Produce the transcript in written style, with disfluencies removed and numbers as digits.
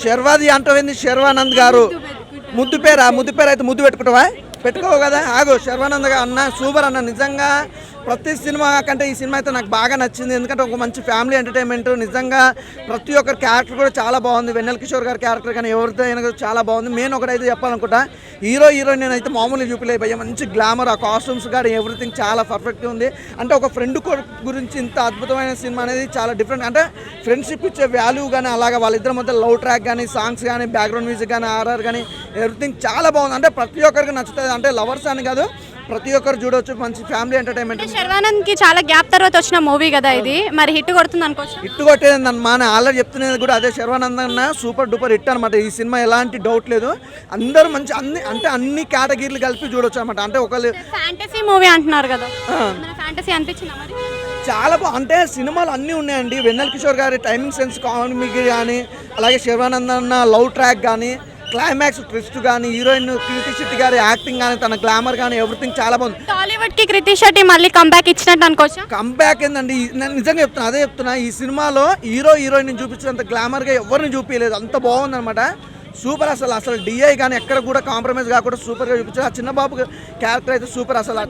శర్వాది అంటవింది శర్వానంద్ గారు ముద్దు పేరు అయితే ముద్దు పెట్టుకోవు కదా. ఆగు, శర్వానంద్ గారు అన్న సూపర్ అన్న. నిజంగా ప్రతి సినిమా కంటే ఈ సినిమా అయితే నాకు బాగా నచ్చింది. ఎందుకంటే ఒక మంచి ఫ్యామిలీ ఎంటర్టైన్మెంట్. నిజంగా ప్రతి ఒక్కరి క్యారెక్టర్ కూడా చాలా బాగుంది. వెన్నెల కిషోర్ గారి క్యారెక్టర్ కానీ ఎవరితో అయినా చాలా బాగుంది. మెయిన్ ఒకటైతే చెప్పాలనుకుంటా, హీరోయిన్ అయితే మామూలుగా చూపలేదు భయ్య. మంచి గ్లామర్, ఆ కాస్ట్యూమ్స్ కానీ ఎవ్రీథింగ్ చాలా పర్ఫెక్ట్గా ఉంది. అంటే ఒక ఫ్రెండ్ గురించి ఇంత అద్భుతమైన సినిమా అనేది చాలా డిఫరెంట్. అంటే ఫ్రెండ్షిప్ ఇచ్చే వాల్యూ కానీ అలాగా వాళ్ళిద్దరి మధ్య లవ్ ట్రాక్ కానీ సాంగ్స్ కానీ బ్యాక్గ్రౌండ్ మ్యూజిక్ కానీ ఆర్ఆర్ కానీ ఎవ్రీథింగ్ చాలా బాగుంది. అంటే ప్రతి ఒక్కరికి నచ్చుతుంది. అంటే లవర్స్ అని కాదు, ప్రతి ఒక్కరు చూడవచ్చు. మంచి ఫ్యామిలీ ఎంటర్టైన్మెంట్. శర్వానంద్ కి చాలా గ్యాప్ తర్వాత వచ్చిన మూవీ కదా ఇది, మరి హిట్ కొడుతుంది అనుకోవచ్చు. హిట్ కొట్టేది అన్నమా, నేను ఆల్రెడీ చెప్తున్నది కూడా అదే. శర్వానంద్ అన్న సూపర్ డూపర్ హిట్ అనమాట. ఈ సినిమా ఎలాంటి డౌట్ లేదు. అందరూ మంచి అన్ని కేటగిరీలు కలిపి చూడొచ్చు అనమాట. అంటే ఒకళ్ళు ఫ్యాంటసీ మూవీ అంటున్నారు కదా, ఫ్యాంటసీ అనిపించిందా మరి? చాలా అంటే సినిమాలు అన్నీ ఉన్నాయండి. వెన్నెల కిషోర్ గారి టైమింగ్ సెన్స్ కామెడీ కానీ, అలాగే శర్వానంద్ అన్న లవ్ ట్రాక్ కానీ, క్లైమాక్స్ ట్విస్ట్ కానీ, హీరోయిన్ కృతి శెట్టి గారి యాక్టింగ్ కానీ, తన గ్లామర్ కానీ ఎవ్రీథింగ్ చాలా బాగుంది. టాలీవుడ్ కి కృతి శెట్టి మళ్ళీ కంబ్యాక్ ఇచ్చినట్టు అనుకోవచ్చు. కంబ్యాక్ ఏందండి, నేను నిజంగా చెప్తున్నా. ఈ సినిమాలో హీరోయిన్ చూపించినంత గ్లామర్గా ఎవరిని చూపించలేదు. అంత బాగుంది అనమాట. సూపర్. అసలు డిఐ కానీ ఎక్కడ కూడా కాంప్రమైజ్ కాకుండా సూపర్గా చూపించారు. ఆ చిన్న బాబు క్యారెక్టర్ అయితే సూపర్ అసలు.